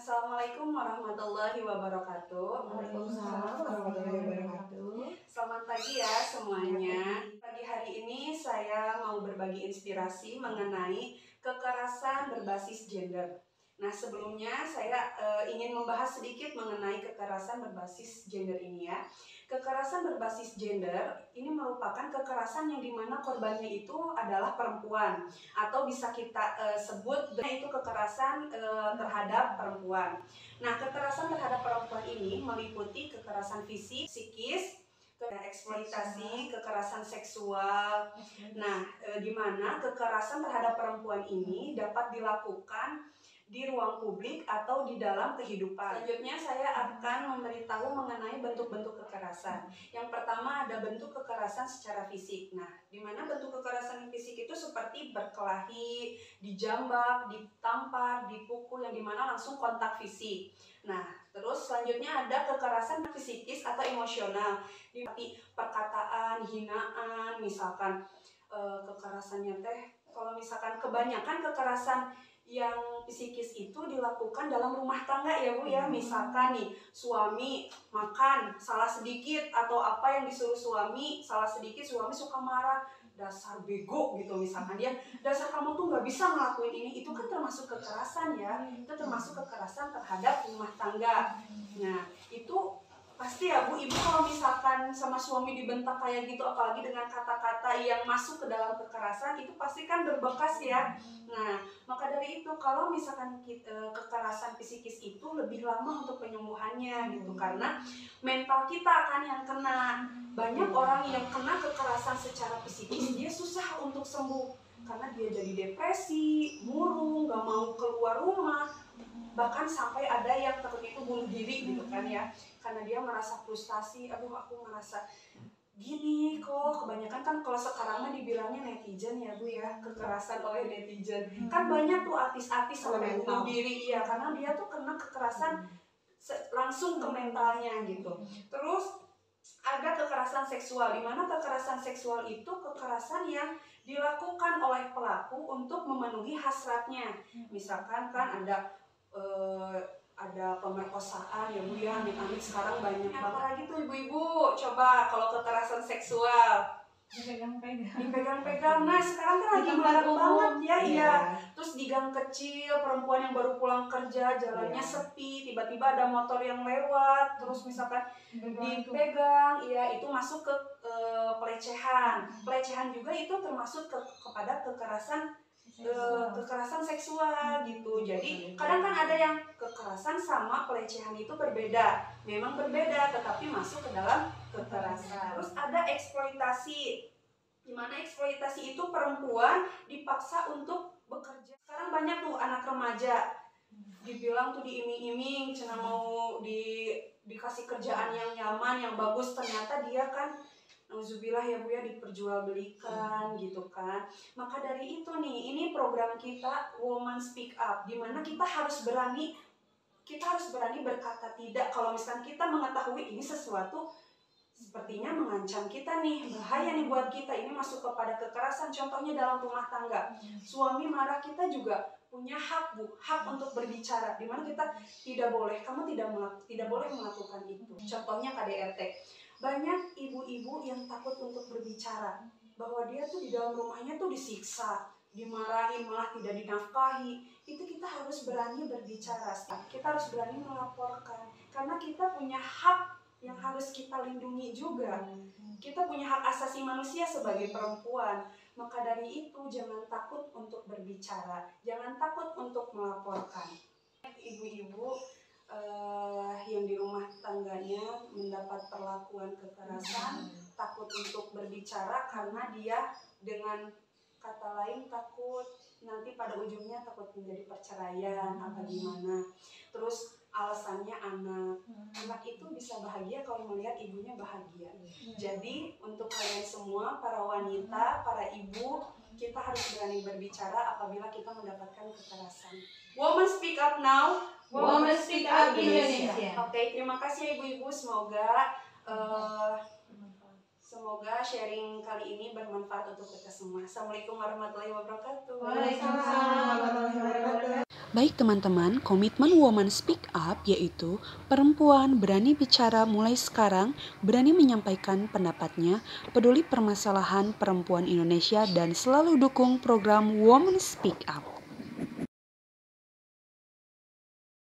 Assalamualaikum warahmatullahi wabarakatuh. Waalaikumsalam warahmatullahi wabarakatuh. Selamat pagi ya semuanya. Pagi hari ini saya mau berbagi inspirasi mengenai kekerasan berbasis gender. Nah, sebelumnya saya ingin membahas sedikit mengenai kekerasan berbasis gender ini ya. Kekerasan berbasis gender ini merupakan kekerasan yang dimana korbannya itu adalah perempuan, atau bisa kita sebut itu kekerasan terhadap perempuan. Nah, kekerasan terhadap perempuan ini meliputi kekerasan fisik, psikis, eksploitasi, kekerasan seksual. Nah, di mana kekerasan terhadap perempuan ini dapat dilakukan di ruang publik atau di dalam kehidupan. Selanjutnya saya akan memberitahu mengenai bentuk-bentuk kekerasan. Yang pertama ada bentuk kekerasan secara fisik. Nah, di mana bentuk kekerasan fisik itu seperti berkelahi, dijambak, ditampar, dipukul, yang dimana langsung kontak fisik. Nah, terus selanjutnya ada kekerasan psikis atau emosional, seperti perkataan, hinaan, misalkan kekerasannya kalau misalkan kebanyakan kekerasan yang psikis itu dilakukan dalam rumah tangga ya Bu ya. Misalkan nih suami makan salah sedikit atau apa yang disuruh suami salah sedikit, suami suka marah, dasar bego gitu misalkan dia, dasar kamu tuh nggak bisa ngelakuin ini, itu kan termasuk kekerasan ya, itu termasuk kekerasan terhadap rumah tangga. Nah itu pasti ya Bu, Ibu kalau misalkan sama suami dibentak kayak gitu, apalagi dengan kata-kata yang masuk ke dalam kekerasan, itu pasti kan berbekas ya. Nah, maka dari itu kalau misalkan kekerasan psikis itu lebih lama untuk penyembuhannya gitu, karena mental kita kan yang kena. Banyak orang yang kena kekerasan secara psikis, dia susah untuk sembuh karena dia jadi depresi, murung, gak mau keluar rumah, bahkan sampai ada yang takut itu bunuh diri gitu kan ya, karena dia merasa frustasi. Aduh, aku merasa gini kok. Kebanyakan kan kalau sekarang mah dibilangnya netizen ya Bu ya, kekerasan oleh netizen. Kan banyak tuh artis-artis sampai bunuh diri ya, karena dia tuh kena kekerasan langsung ke mentalnya gitu. Terus ada kekerasan seksual, di mana kekerasan seksual itu kekerasan yang dilakukan oleh pelaku untuk memenuhi hasratnya. Misalkan kan ada pemerkosaan ya Bu ya, amit-amit sekarang banyak banget. Apalagi tuh ibu-ibu, coba kalau kekerasan seksual dipegang-pegang. Nah sekarang kan lagi marak banget ya, iya. Terus di gang kecil, perempuan yang baru pulang kerja, jalannya sepi, tiba-tiba ada motor yang lewat, terus misalkan dipegang, ya itu masuk ke pelecehan. Pelecehan juga itu termasuk kepada kekerasan seksual gitu. Jadi kadang kan ada yang kekerasan sama pelecehan itu berbeda, memang berbeda, tetapi masuk ke dalam kekerasan. Terus ada eksploitasi, di mana eksploitasi itu perempuan dipaksa untuk bekerja. Sekarang banyak tuh anak remaja dibilang tuh diiming-iming, cina mau dikasih kerjaan yang nyaman, yang bagus, ternyata dia kan nauzubillah ya Bu ya, diperjualbelikan gitu kan. Maka dari itu nih, ini program kita Woman Speak Up, dimana kita harus berani berkata tidak. Kalau misalkan kita mengetahui ini sesuatu sepertinya mengancam kita nih, bahaya nih buat kita, ini masuk kepada kekerasan, contohnya dalam rumah tangga. Suami marah, kita juga punya hak Bu, hak untuk berbicara, dimana kita kamu tidak boleh melakukan itu. Contohnya KDRT. Banyak ibu-ibu yang takut untuk berbicara bahwa dia tuh di dalam rumahnya tuh disiksa, dimarahi, malah tidak dinafkahi. Itu kita harus berani berbicara, kita harus berani melaporkan, karena kita punya hak yang harus kita lindungi juga. Kita punya hak asasi manusia sebagai perempuan. Maka dari itu jangan takut untuk berbicara, jangan takut untuk melaporkan. Ibu-ibu yang di rumah tangganya mendapat perlakuan kekerasan, takut untuk berbicara karena dia dengan kata lain takut nanti pada ujungnya takut menjadi perceraian apa gimana. Terus alasannya anak itu bisa bahagia kalau melihat ibunya bahagia. Jadi untuk kalian semua, para wanita, para ibu, kita harus berani berbicara apabila kita mendapatkan kekerasan. Woman Speak Up Now, Woman Speak Up Indonesia. Oke, terima kasih ya ibu-ibu. Semoga sharing kali ini bermanfaat untuk kita semua. Assalamualaikum warahmatullahi wabarakatuh. Waalaikumsalam warahmatullahi wabarakatuh. Baik teman-teman, komitmen Women Speak Up yaitu perempuan berani bicara mulai sekarang, berani menyampaikan pendapatnya, peduli permasalahan perempuan Indonesia dan selalu dukung program Women Speak Up.